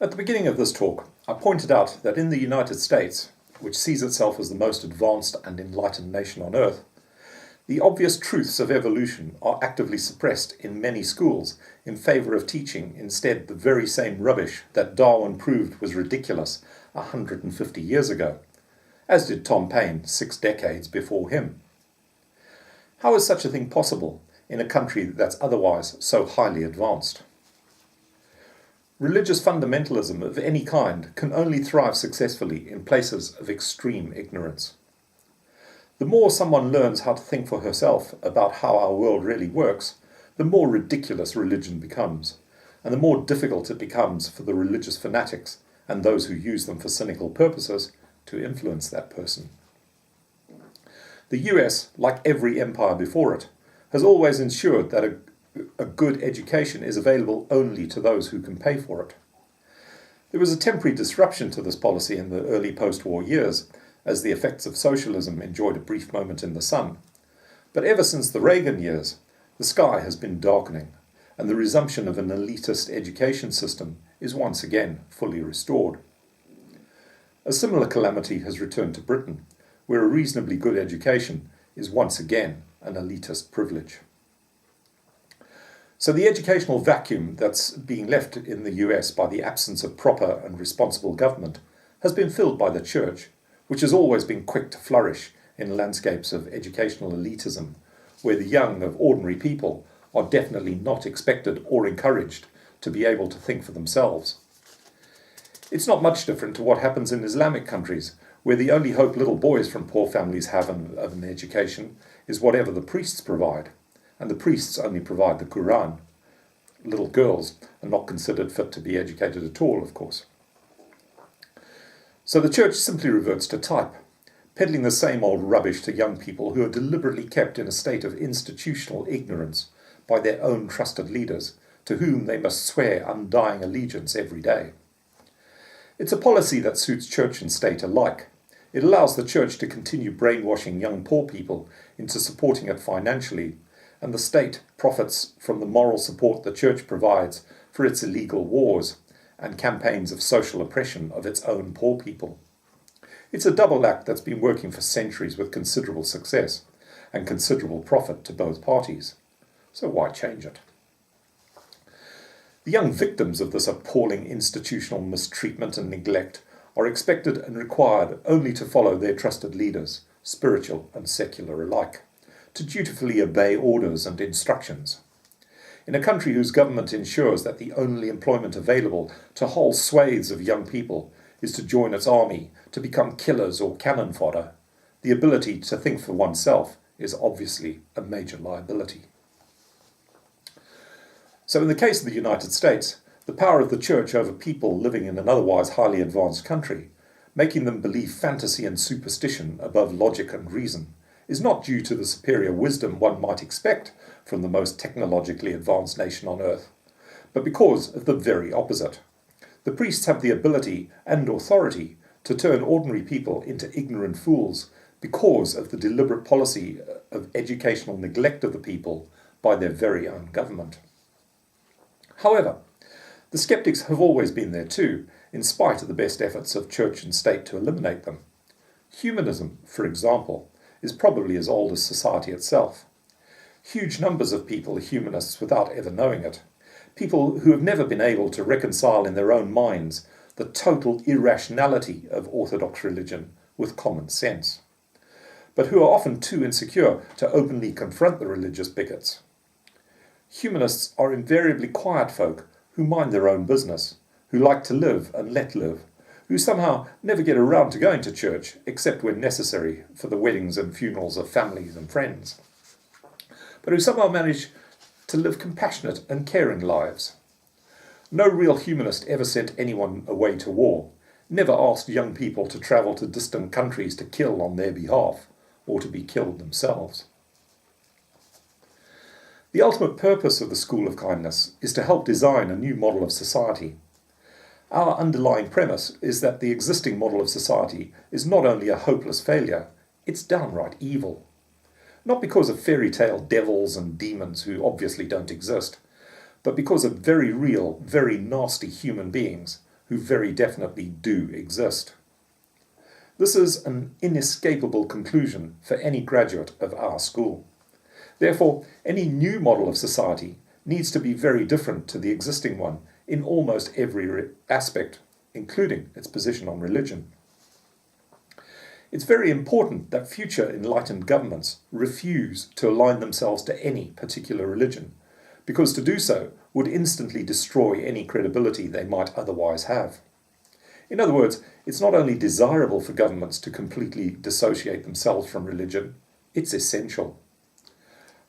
At the beginning of this talk, I pointed out that in the United States, which sees itself as the most advanced and enlightened nation on earth, the obvious truths of evolution are actively suppressed in many schools in favour of teaching instead the very same rubbish that Darwin proved was ridiculous 150 years ago, as did Tom Paine 6 decades before him. How is such a thing possible in a country that's otherwise so highly advanced? Religious fundamentalism of any kind can only thrive successfully in places of extreme ignorance. The more someone learns how to think for herself about how our world really works, the more ridiculous religion becomes, and the more difficult it becomes for the religious fanatics and those who use them for cynical purposes to influence that person. The US, like every empire before it, has always ensured that a good education is available only to those who can pay for it. There was a temporary disruption to this policy in the early post-war years, as the effects of socialism enjoyed a brief moment in the sun. But ever since the Reagan years, the sky has been darkening, and the resumption of an elitist education system is once again fully restored. A similar calamity has returned to Britain, where a reasonably good education is once again an elitist privilege. So the educational vacuum that's being left in the US by the absence of proper and responsible government has been filled by the Church, which has always been quick to flourish in landscapes of educational elitism, where the young of ordinary people are definitely not expected or encouraged to be able to think for themselves. It's not much different to what happens in Islamic countries, where the only hope little boys from poor families have of an education is whatever the priests provide, and the priests only provide the Quran. Little girls are not considered fit to be educated at all, of course. So the Church simply reverts to type, peddling the same old rubbish to young people who are deliberately kept in a state of institutional ignorance by their own trusted leaders, to whom they must swear undying allegiance every day. It's a policy that suits church and state alike. It allows the Church to continue brainwashing young poor people into supporting it financially, and the state profits from the moral support the Church provides for its illegal wars and campaigns of social oppression of its own poor people. It's a double act that's been working for centuries with considerable success and considerable profit to both parties. So why change it? The young victims of this appalling institutional mistreatment and neglect are expected and required only to follow their trusted leaders, spiritual and secular alike, to dutifully obey orders and instructions. In a country whose government ensures that the only employment available to whole swathes of young people is to join its army, to become killers or cannon fodder, the ability to think for oneself is obviously a major liability. So in the case of the United States, the power of the Church over people living in an otherwise highly advanced country, making them believe fantasy and superstition above logic and reason, is not due to the superior wisdom one might expect from the most technologically advanced nation on earth, but because of the very opposite. The priests have the ability and authority to turn ordinary people into ignorant fools because of the deliberate policy of educational neglect of the people by their very own government. However, the skeptics have always been there too, in spite of the best efforts of church and state to eliminate them. Humanism, for example, is probably as old as society itself. Huge numbers of people are humanists without ever knowing it, people who have never been able to reconcile in their own minds the total irrationality of orthodox religion with common sense, but who are often too insecure to openly confront the religious bigots. Humanists are invariably quiet folk who mind their own business, who like to live and let live, who somehow never get around to going to church except when necessary for the weddings and funerals of families and friends, but who somehow manage to live compassionate and caring lives. No real humanist ever sent anyone away to war, never asked young people to travel to distant countries to kill on their behalf, or to be killed themselves. The ultimate purpose of the School of Kindness is to help design a new model of society. Our underlying premise is that the existing model of society is not only a hopeless failure, it's downright evil. Not because of fairy tale devils and demons who obviously don't exist, but because of very real, very nasty human beings who very definitely do exist. This is an inescapable conclusion for any graduate of our school. Therefore, any new model of society needs to be very different to the existing one in almost every aspect, including its position on religion. It's very important that future enlightened governments refuse to align themselves to any particular religion, because to do so would instantly destroy any credibility they might otherwise have. In other words, it's not only desirable for governments to completely dissociate themselves from religion, it's essential.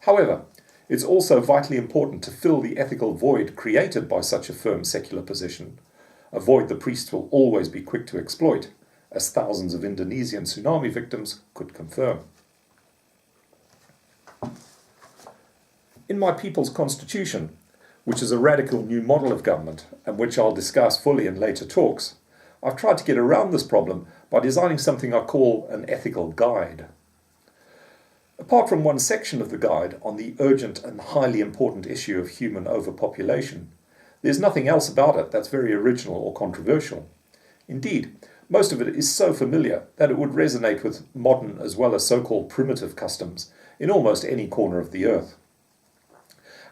However, it's also vitally important to fill the ethical void created by such a firm secular position, a void the priests will always be quick to exploit, as thousands of Indonesian tsunami victims could confirm. In my People's Constitution, which is a radical new model of government and which I'll discuss fully in later talks, I've tried to get around this problem by designing something I call an ethical guide. Apart from one section of the guide on the urgent and highly important issue of human overpopulation, there's nothing else about it that's very original or controversial. Indeed, most of it is so familiar that it would resonate with modern as well as so-called primitive customs in almost any corner of the earth.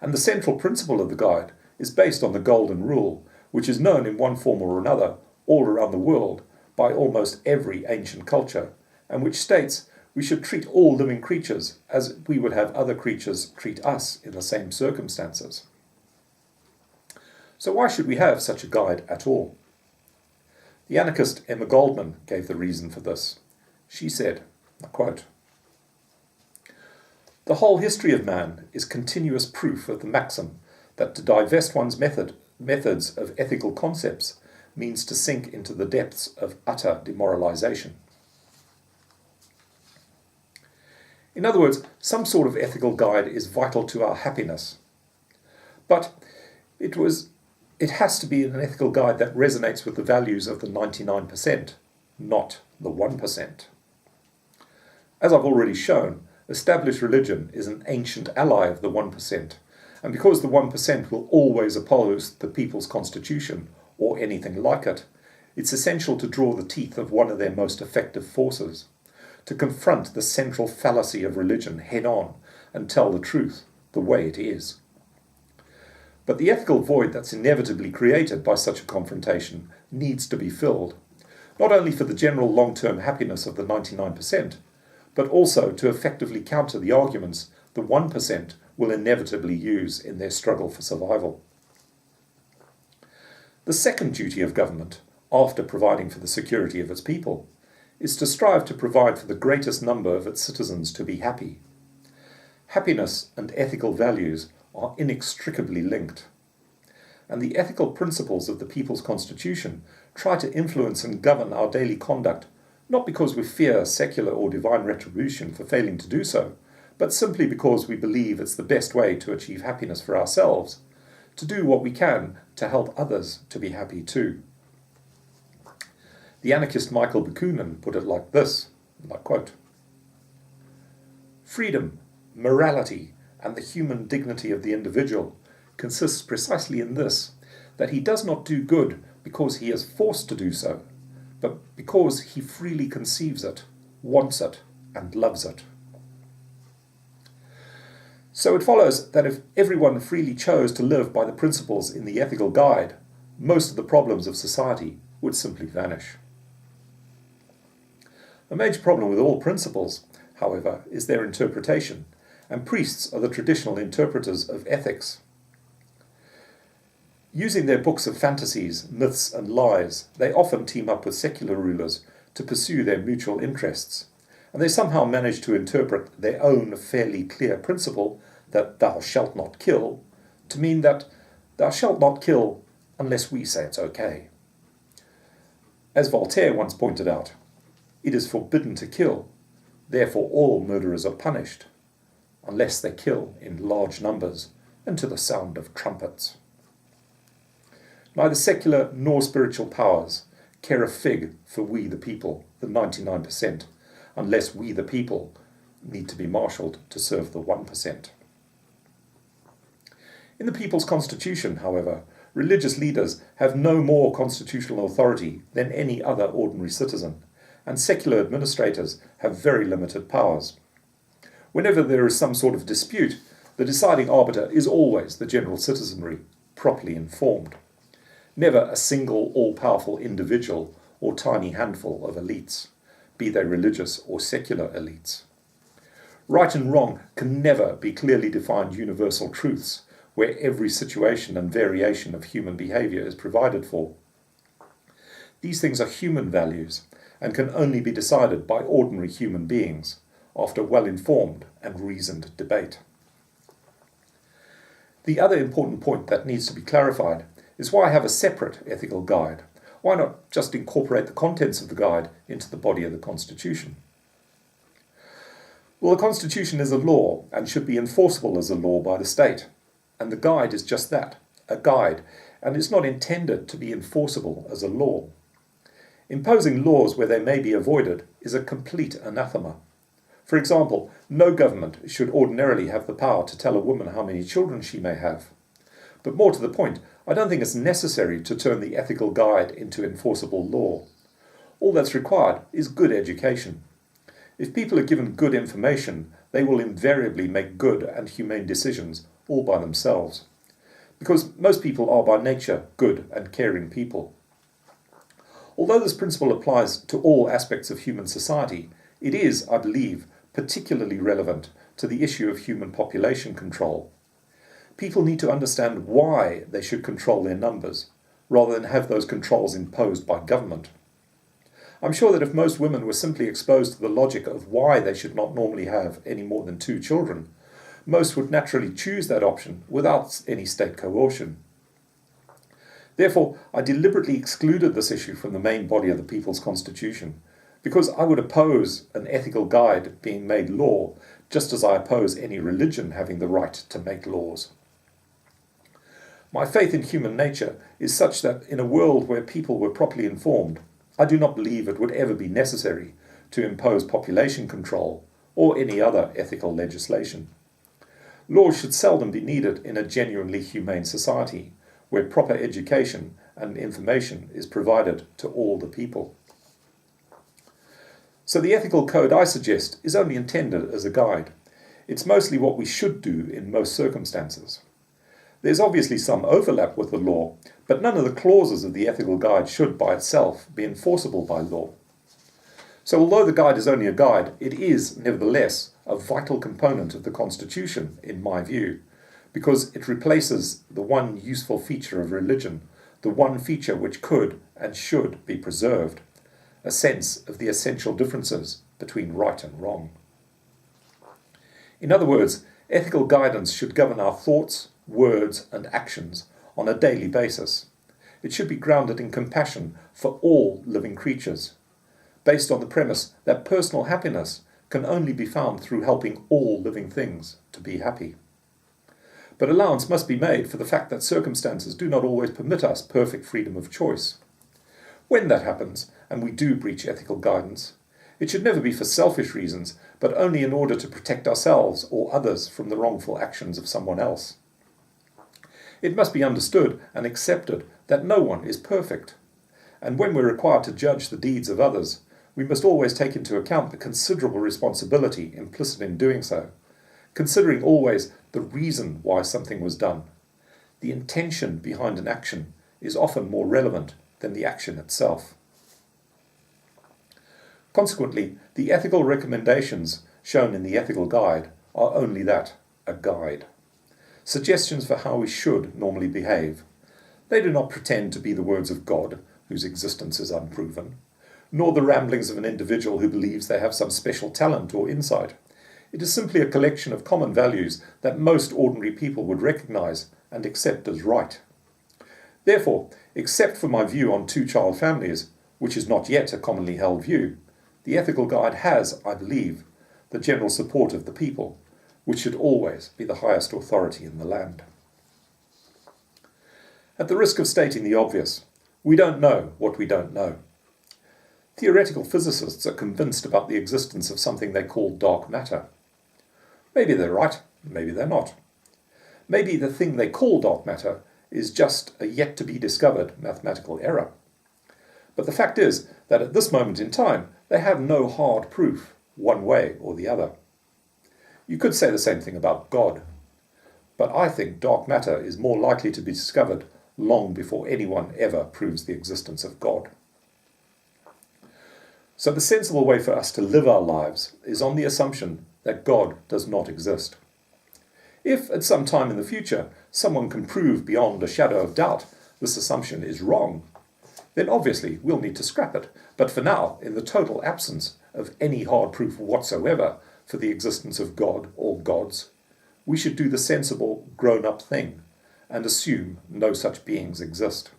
And the central principle of the guide is based on the Golden Rule, which is known in one form or another all around the world by almost every ancient culture, and which states we should treat all living creatures as we would have other creatures treat us in the same circumstances. So why should we have such a guide at all? The anarchist Emma Goldman gave the reason for this. She said, I quote, "The whole history of man is continuous proof of the maxim that to divest one's methods of ethical concepts means to sink into the depths of utter demoralization." In other words, some sort of ethical guide is vital to our happiness. But it has to be an ethical guide that resonates with the values of the 99%, not the 1%. As I've already shown, established religion is an ancient ally of the 1%, and because the 1% will always oppose the People's Constitution or anything like it, it's essential to draw the teeth of one of their most effective forces, to confront the central fallacy of religion head-on and tell the truth the way it is. But the ethical void that's inevitably created by such a confrontation needs to be filled, not only for the general long-term happiness of the 99%, but also to effectively counter the arguments the 1% will inevitably use in their struggle for survival. The second duty of government, after providing for the security of its people, is to strive to provide for the greatest number of its citizens to be happy. Happiness and ethical values are inextricably linked. And the ethical principles of the People's Constitution try to influence and govern our daily conduct, not because we fear secular or divine retribution for failing to do so, but simply because we believe it's the best way to achieve happiness for ourselves, to do what we can to help others to be happy too. The anarchist Michael Bakunin put it like this, and I quote, "Freedom, morality, and the human dignity of the individual consists precisely in this, that he does not do good because he is forced to do so, but because he freely conceives it, wants it, and loves it." So it follows that if everyone freely chose to live by the principles in the ethical guide, most of the problems of society would simply vanish. A major problem with all principles, however, is their interpretation, and priests are the traditional interpreters of ethics. Using their books of fantasies, myths, and lies, they often team up with secular rulers to pursue their mutual interests, and they somehow manage to interpret their own fairly clear principle that thou shalt not kill to mean that thou shalt not kill unless we say it's okay. As Voltaire once pointed out, it is forbidden to kill, therefore all murderers are punished, unless they kill in large numbers and to the sound of trumpets. Neither secular nor spiritual powers care a fig for we the people, the 99%, unless we the people need to be marshalled to serve the 1%. In the People's Constitution, however, religious leaders have no more constitutional authority than any other ordinary citizen, and secular administrators have very limited powers. Whenever there is some sort of dispute, the deciding arbiter is always the general citizenry, properly informed. Never a single all-powerful individual or tiny handful of elites, be they religious or secular elites. Right and wrong can never be clearly defined universal truths where every situation and variation of human behaviour is provided for. These things are human values and can only be decided by ordinary human beings after well-informed and reasoned debate. The other important point that needs to be clarified is why have a separate ethical guide? Why not just incorporate the contents of the guide into the body of the Constitution? Well, the Constitution is a law and should be enforceable as a law by the state. And the guide is just that, a guide, and it's not intended to be enforceable as a law. Imposing laws where they may be avoided is a complete anathema. For example, no government should ordinarily have the power to tell a woman how many children she may have. But more to the point, I don't think it's necessary to turn the ethical guide into enforceable law. All that's required is good education. If people are given good information, they will invariably make good and humane decisions all by themselves. Because most people are by nature good and caring people. Although this principle applies to all aspects of human society, it is, I believe, particularly relevant to the issue of human population control. People need to understand why they should control their numbers, rather than have those controls imposed by government. I'm sure that if most women were simply exposed to the logic of why they should not normally have any more than 2 children, most would naturally choose that option without any state coercion. Therefore, I deliberately excluded this issue from the main body of the People's Constitution, because I would oppose an ethical guide being made law, just as I oppose any religion having the right to make laws. My faith in human nature is such that in a world where people were properly informed, I do not believe it would ever be necessary to impose population control or any other ethical legislation. Laws should seldom be needed in a genuinely humane society, where proper education and information is provided to all the people. So the ethical code I suggest is only intended as a guide. It's mostly what we should do in most circumstances. There's obviously some overlap with the law, but none of the clauses of the ethical guide should by itself be enforceable by law. So although the guide is only a guide, it is, nevertheless, a vital component of the Constitution, in my view, because it replaces the one useful feature of religion, the one feature which could and should be preserved, a sense of the essential differences between right and wrong. In other words, ethical guidance should govern our thoughts, words, and actions on a daily basis. It should be grounded in compassion for all living creatures, based on the premise that personal happiness can only be found through helping all living things to be happy. But allowance must be made for the fact that circumstances do not always permit us perfect freedom of choice. When that happens, and we do breach ethical guidance, it should never be for selfish reasons, but only in order to protect ourselves or others from the wrongful actions of someone else. It must be understood and accepted that no one is perfect, and when we're required to judge the deeds of others, we must always take into account the considerable responsibility implicit in doing so, considering always the reason why something was done. The intention behind an action is often more relevant than the action itself. Consequently, the ethical recommendations shown in the ethical guide are only that, a guide. Suggestions for how we should normally behave. They do not pretend to be the words of God, whose existence is unproven, nor the ramblings of an individual who believes they have some special talent or insight. It is simply a collection of common values that most ordinary people would recognize and accept as right. Therefore, except for my view on 2-child families, which is not yet a commonly held view, the ethical guide has, I believe, the general support of the people, which should always be the highest authority in the land. At the risk of stating the obvious, we don't know what we don't know. Theoretical physicists are convinced about the existence of something they call dark matter. Maybe they're right, maybe they're not. Maybe the thing they call dark matter is just a yet-to-be-discovered mathematical error. But the fact is that at this moment in time, they have no hard proof, one way or the other. You could say the same thing about God, but I think dark matter is more likely to be discovered long before anyone ever proves the existence of God. So the sensible way for us to live our lives is on the assumption that God does not exist. If at some time in the future someone can prove beyond a shadow of doubt this assumption is wrong, then obviously we'll need to scrap it. But for now, in the total absence of any hard proof whatsoever for the existence of God or gods, we should do the sensible, grown-up thing and assume no such beings exist.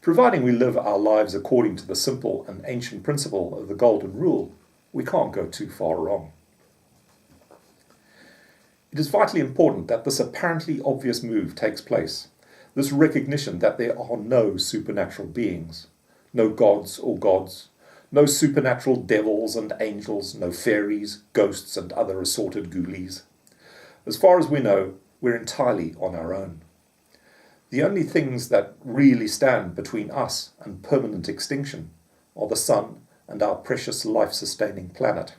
Providing we live our lives according to the simple and ancient principle of the Golden Rule, we can't go too far wrong. It is vitally important that this apparently obvious move takes place, this recognition that there are no supernatural beings, no gods or gods, no supernatural devils and angels, no fairies, ghosts and other assorted ghoulies. As far as we know, we're entirely on our own. The only things that really stand between us and permanent extinction are the sun and our precious life-sustaining planet.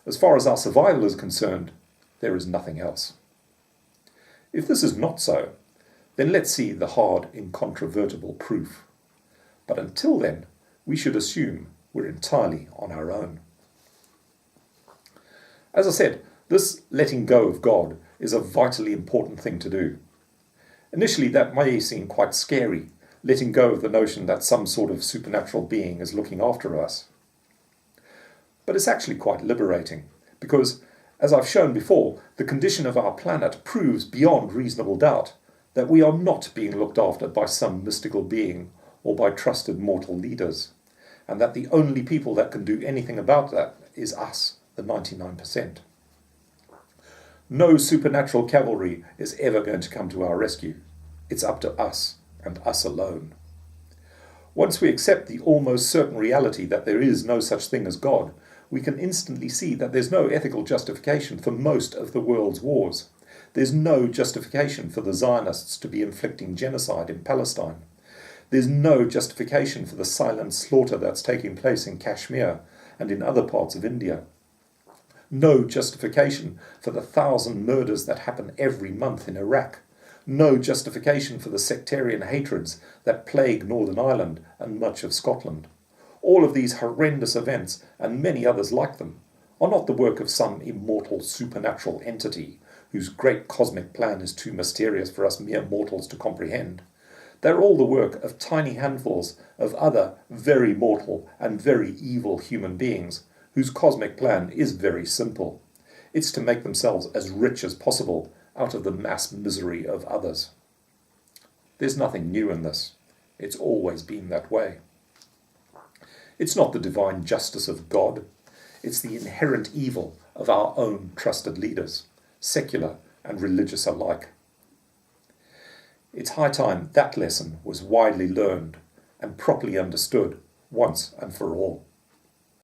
As far as our survival is concerned, there is nothing else. If this is not so, then let's see the hard, incontrovertible proof. But until then, we should assume we're entirely on our own. As I said, this letting go of God is a vitally important thing to do. Initially, that may seem quite scary, letting go of the notion that some sort of supernatural being is looking after us. But it's actually quite liberating, because, as I've shown before, the condition of our planet proves beyond reasonable doubt that we are not being looked after by some mystical being or by trusted mortal leaders, and that the only people that can do anything about that is us, the 99%. No supernatural cavalry is ever going to come to our rescue. It's up to us, and us alone. Once we accept the almost certain reality that there is no such thing as God, we can instantly see that there's no ethical justification for most of the world's wars. There's no justification for the Zionists to be inflicting genocide in Palestine. There's no justification for the silent slaughter that's taking place in Kashmir and in other parts of India. No justification for the 1,000 murders that happen every month in Iraq. No justification for the sectarian hatreds that plague Northern Ireland and much of Scotland. All of these horrendous events, and many others like them, are not the work of some immortal supernatural entity whose great cosmic plan is too mysterious for us mere mortals to comprehend. They're all the work of tiny handfuls of other very mortal and very evil human beings whose cosmic plan is very simple. It's to make themselves as rich as possible out of the mass misery of others. There's nothing new in this. It's always been that way. It's not the divine justice of God. It's the inherent evil of our own trusted leaders, secular and religious alike. It's high time that lesson was widely learned and properly understood once and for all.